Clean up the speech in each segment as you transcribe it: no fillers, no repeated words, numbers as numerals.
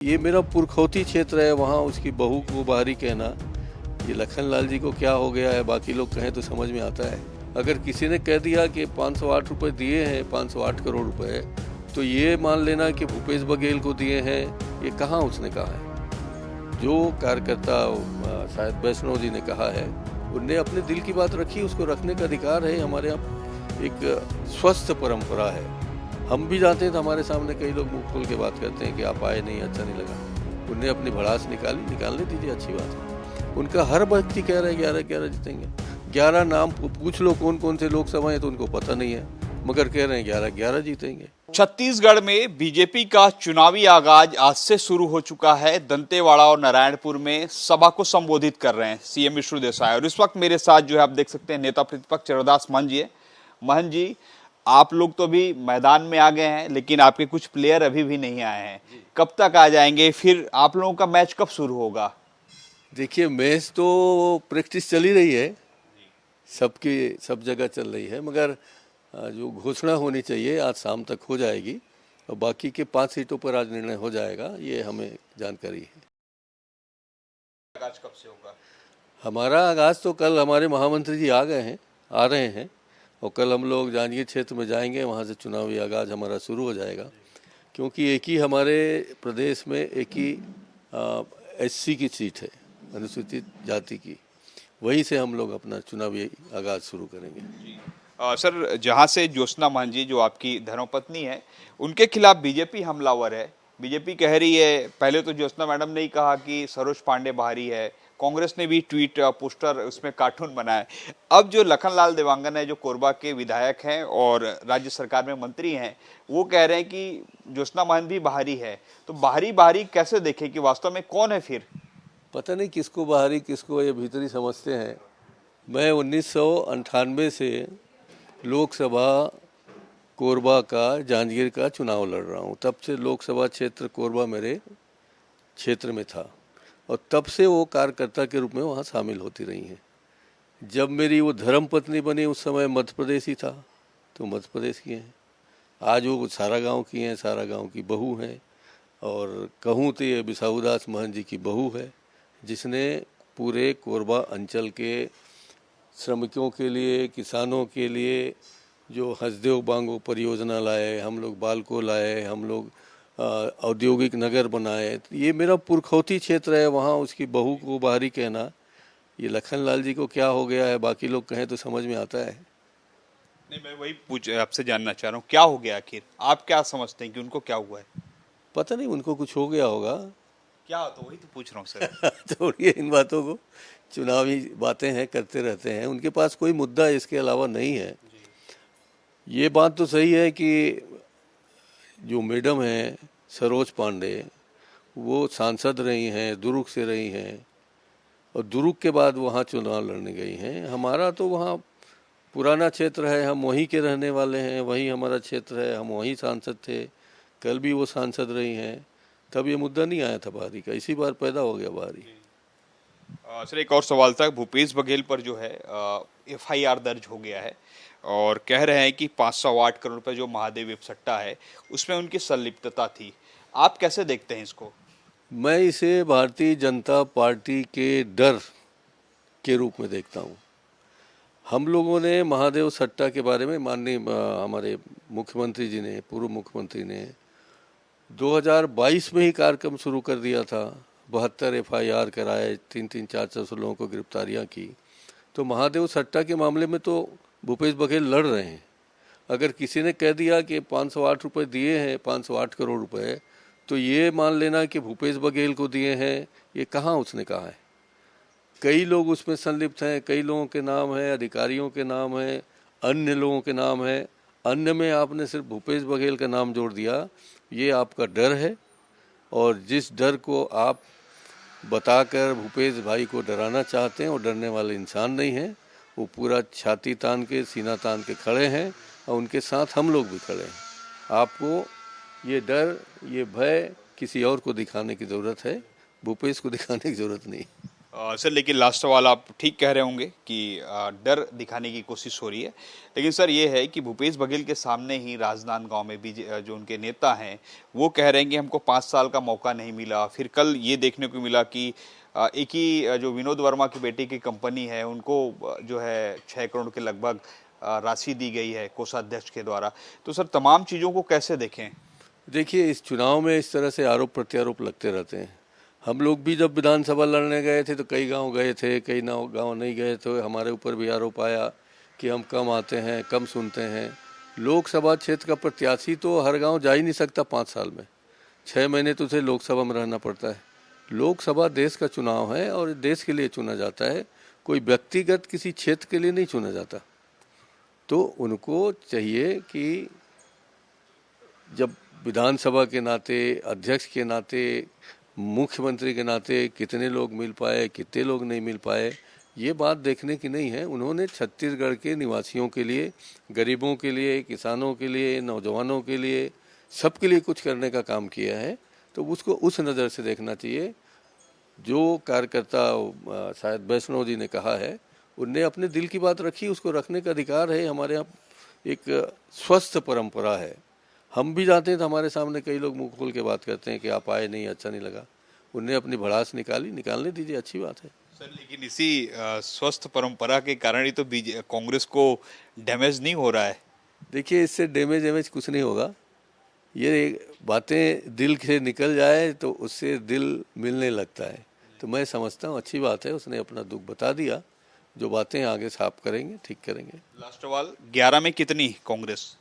ये मेरा पुरखौती क्षेत्र है, वहाँ उसकी बहू को बाहरी कहना, ये लखनलाल जी को क्या हो गया है, बाकी लोग कहें तो समझ में आता है। अगर किसी ने कह दिया कि 508 रुपये दिए हैं, 508 करोड़ रुपए, तो ये मान लेना कि भूपेश बघेल को दिए हैं, ये कहाँ उसने कहा है। जो कार्यकर्ता शायद वैष्णव जी ने कहा है, उनने अपने दिल की बात रखी, उसको रखने का अधिकार है। हमारे यहाँ एक स्वस्थ परंपरा है। हम भी जाते हैं तो हमारे सामने कई लोग मुंह खोल के बात करते हैं कि आप आए नहीं, अच्छा नहीं लगा। उनने अपनी भड़ास निकालने दीजिए, अच्छी बात है। उनका हर व्यक्ति कह रहे हैं 11 जीतेंगे। 11 नाम पूछ लो कौन कौन से लोकसभा है तो उनको पता नहीं है, मगर कह रहे हैं 11 जीतेंगे। छत्तीसगढ़ में बीजेपी का चुनावी आगाज आज से शुरू हो चुका है। दंतेवाड़ा और नारायणपुर में सभा को संबोधित कर रहे हैं सीएम विष्णुदेव। और इस वक्त मेरे साथ जो है आप देख सकते हैं नेता प्रतिपक्ष चरणदास महंत जी है। महंत जी, आप लोग तो भी मैदान में आ गए हैं, लेकिन आपके कुछ प्लेयर अभी भी नहीं आए हैं। कब तक आ जाएंगे? फिर आप लोगों का मैच कब शुरू होगा? देखिए, मैच तो प्रैक्टिस चली रही है, सब जगह चल रही है, मगर जो घोषणा होनी चाहिए आज शाम तक हो जाएगी और बाकी के 5 सीटों पर आज निर्णय हो जाएगा, ये हमें जानकारी है। आगाज कब से होगा? हमारा आगाज तो कल हमारे महामंत्री जी आ रहे हैं और कल हम लोग जांजगीर क्षेत्र में जाएंगे, वहाँ से चुनावी आगाज हमारा शुरू हो जाएगा। क्योंकि एक ही हमारे प्रदेश में एक ही एससी की सीट है, अनुसूचित जाति की, वहीं से हम लोग अपना चुनावी आगाज शुरू करेंगे। सर, जहां से ज्योत्सना महंत जी जो आपकी धर्मपत्नी है, उनके खिलाफ बीजेपी हमलावर है। बीजेपी कह रही है, पहले तो ज्योत्सना मैडम ने ही कहा कि सरोज पांडे बाहरी है, कांग्रेस ने भी ट्वीट पोस्टर उसमें कार्टून बनाए। अब जो लखनलाल देवांगन है, जो कोरबा के विधायक हैं और राज्य सरकार में मंत्री हैं, वो कह रहे हैं कि ज्योत्सना महंत भी बाहरी है। तो बाहरी कैसे देखे कि वास्तव में कौन है? फिर पता नहीं किसको बाहरी किसको ये भीतरी समझते हैं। मैं 1998 से लोकसभा कोरबा का जांजगीर का चुनाव लड़ रहा हूँ। तब से लोकसभा क्षेत्र कोरबा मेरे क्षेत्र में था और तब से वो कार्यकर्ता के रूप में वहाँ शामिल होती रही हैं। जब मेरी वो धर्मपत्नी बनी उस समय मध्य प्रदेश ही था, तो मध्य प्रदेश की हैं। आज वो सारा गांव की हैं, सारा गांव की बहू हैं। और कहूँ तो ये बिसाहुदास महंत जी की बहू है, जिसने पूरे कोरबा अंचल के श्रमिकों के लिए, किसानों के लिए जो हसदेव बांगो परियोजना लाए, हम लोग बालको लाए, हम लोग औद्योगिक नगर बनाए। ये मेरा पुरखौती क्षेत्र है, वहाँ उसकी बहू को बाहरी कहना, ये लखनलाल जी को क्या हो गया है, बाकी लोग कहें तो समझ में आता है। नहीं, मैं वही आपसे जानना चाह रहा हूँ, क्या हो गया आखिर? आप क्या समझते हैं कि उनको क्या हुआ है? पता नहीं, उनको कुछ हो गया होगा। क्या? तो वही तो पूछ रहा हूँ सर। छोड़िए इन बातों को, चुनावी बातें हैं, करते रहते हैं। उनके पास कोई मुद्दा इसके अलावा नहीं है। ये बात तो सही है कि जो मैडम है सरोज पांडे, वो सांसद रही हैं, दुर्ग से रही हैं और दुर्ग के बाद वहाँ चुनाव लड़ने गई हैं। हमारा तो वहाँ पुराना क्षेत्र है, हम वहीं के रहने वाले हैं, वहीं हमारा क्षेत्र है, हम वहीं सांसद थे, कल भी वो सांसद रही हैं। तब ये मुद्दा नहीं आया था बाहरी का, इसी बार पैदा हो गया बाहरी। सर, एक और सवाल था। भूपेश बघेल पर जो है एफआईआर दर्ज हो गया है और कह रहे हैं कि 508 करोड़ रुपए जो महादेव वेब सट्टा है उसमें उनकी संलिप्तता थी। आप कैसे देखते हैं इसको? मैं इसे भारतीय जनता पार्टी के डर के रूप में देखता हूँ। हम लोगों ने महादेव सट्टा के बारे में माननीय हमारे मुख्यमंत्री जी ने, पूर्व मुख्यमंत्री ने 2022 में ही कार्यक्रम शुरू कर दिया था। 72 एफआईआर कराए, 300 400 लोगों को गिरफ्तारियां की। तो महादेव सट्टा के मामले में तो भूपेश बघेल लड़ रहे हैं। अगर किसी ने कह दिया कि 508 रुपये दिए हैं, 508 करोड़ रुपए, तो ये मान लेना कि भूपेश बघेल को दिए हैं, ये कहाँ उसने कहा है। कई लोग उसमें संलिप्त हैं, कई लोगों के नाम हैं, अधिकारियों के नाम हैं, अन्य लोगों के नाम हैं। अन्य में आपने सिर्फ भूपेश बघेल का नाम जोड़ दिया, ये आपका डर है। और जिस डर को आप बताकर भूपेश भाई को डराना चाहते हैं, वो डरने वाले इंसान नहीं हैं। वो पूरा छाती तान के, सीना तान के खड़े हैं और उनके साथ हम लोग भी खड़े हैं। आपको ये डर, ये भय किसी और को दिखाने की ज़रूरत है, भूपेश को दिखाने की ज़रूरत नहीं। सर लेकिन लास्ट सवाल, आप ठीक कह रहे होंगे कि डर दिखाने की कोशिश हो रही है, लेकिन सर ये है कि भूपेश बघेल के सामने ही राजनांदगांव में भी जो उनके नेता हैं वो कह रहे हैं कि हमको 5 साल का मौका नहीं मिला। फिर कल ये देखने को मिला कि एक ही जो विनोद वर्मा की बेटी की कंपनी है उनको जो है 6 करोड़ के लगभग राशि दी गई है कोषाध्यक्ष के द्वारा। तो सर तमाम चीज़ों को कैसे देखें? देखिए, इस चुनाव में इस तरह से आरोप प्रत्यारोप लगते रहते हैं। हम लोग भी जब विधानसभा लड़ने गए थे तो कई गांव गए थे, कई गांव नहीं गए, तो हमारे ऊपर भी आरोप आया कि हम कम आते हैं, कम सुनते हैं। लोकसभा क्षेत्र का प्रत्याशी तो हर गांव जा ही नहीं सकता 5 साल में। 6 महीने तो उसे लोकसभा में रहना पड़ता है। लोकसभा देश का चुनाव है और देश के लिए चुना जाता है, कोई व्यक्तिगत किसी क्षेत्र के लिए नहीं चुना जाता। तो उनको चाहिए कि जब विधानसभा के नाते, अध्यक्ष के नाते, मुख्यमंत्री के नाते कितने लोग मिल पाए, कितने लोग नहीं मिल पाए, ये बात देखने की नहीं है। उन्होंने छत्तीसगढ़ के निवासियों के लिए, गरीबों के लिए, किसानों के लिए, नौजवानों के लिए, सबके लिए कुछ करने का काम किया है, तो उसको उस नज़र से देखना चाहिए। जो कार्यकर्ता शायद वैष्णव जी ने कहा है, उनने अपने दिल की बात रखी, उसको रखने का अधिकार है। हमारे यहाँ एक स्वस्थ परंपरा है। हम भी जाते हैं तो हमारे सामने कई लोग मुंह खोल के बात करते हैं कि आप आए नहीं, अच्छा नहीं लगा। उनने अपनी भड़ास निकाली, निकालने दीजिए, अच्छी बात है। सर लेकिन इसी स्वस्थ परंपरा के कारण ही तो कांग्रेस को डैमेज नहीं हो रहा है। देखिए, इससे डैमेज कुछ नहीं होगा। ये बातें दिल से निकल जाए तो उससे दिल मिलने लगता है। तो मैं समझता हूँ अच्छी बात है, उसने अपना दुख बता दिया। जो बातें आगे साफ करेंगे, ठीक करेंगे। लास्ट सवाल, 11 में कितनी कांग्रेस?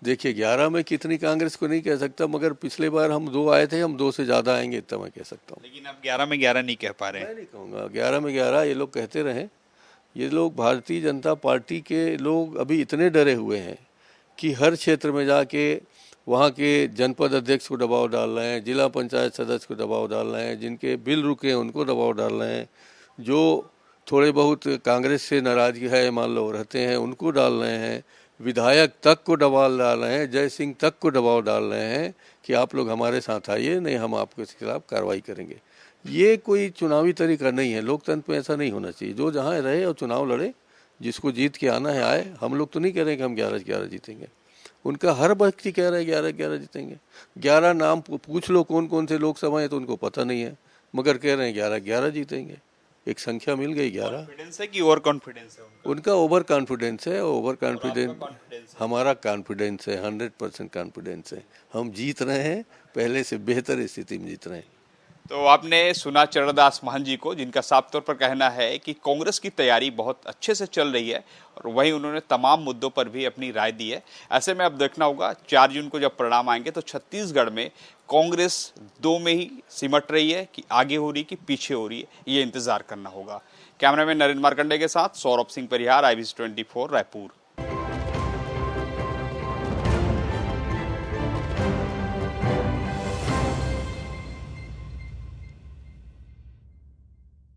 देखिए, 11 में कितनी कांग्रेस को नहीं कह सकता, मगर पिछले बार हम 2 आए थे, हम 2 से ज़्यादा आएंगे इतना मैं कह सकता हूँ। लेकिन आप 11 में 11 नहीं कह पा रहे हैं। मैं नहीं कहूँगा 11 में 11, ये लोग कहते रहें। ये लोग भारतीय जनता पार्टी के लोग अभी इतने डरे हुए हैं कि हर क्षेत्र में जाके वहाँ के जनपद अध्यक्ष को दबाव डाल रहे हैं, जिला पंचायत सदस्य को दबाव डाल रहे हैं, जिनके बिल रुके हैं उनको दबाव डाल रहे हैं, जो थोड़े बहुत कांग्रेस से नाराजगी है मान लो रहते हैं उनको डाल रहे हैं, विधायक तक को दबाव डाल रहे हैं, जय सिंह तक को दबाव डाल रहे हैं कि आप लोग हमारे साथ आइए, नहीं हम आपके खिलाफ कार्रवाई करेंगे। ये कोई चुनावी तरीका नहीं है। लोकतंत्र में ऐसा नहीं होना चाहिए। जो जहाँ रहे और चुनाव लड़े, जिसको जीत के आना है आए। हम लोग तो नहीं कह रहे कि हम 11-11 जीतेंगे। उनका हर व्यक्ति कह रहा है 11-11 जीतेंगे। 11 नाम पूछ लो कौन कौन से लोकसभा है तो उनको पता नहीं है, मगर कह रहे हैं 11-11 जीतेंगे। एक संख्या मिल गई 11। कॉन्फिडेंस है कि ओवर कॉन्फिडेंस है उनका ओवर कॉन्फिडेंस है। ओवर कॉन्फिडेंस हमारा कॉन्फिडेंस है, 100% कॉन्फिडेंस है। हम जीत रहे हैं, पहले से बेहतर स्थिति में जीत रहे हैं। तो आपने सुना चरणदास महंत जी को, जिनका साफ तौर पर कहना है कि कांग्रेस की तैयारी बहुत अच्छे से चल रही है और वहीं उन्होंने तमाम मुद्दों पर भी अपनी राय दी है। ऐसे में अब देखना होगा 4 जून को जब परिणाम आएंगे तो छत्तीसगढ़ में कांग्रेस 2 में ही सिमट रही है कि आगे हो रही कि पीछे हो रही है, ये इंतजार करना होगा। कैमरामैन नरेंद्र मार्कंडे के साथ सौरभ सिंह परिहार, IBC 24 रायपुर।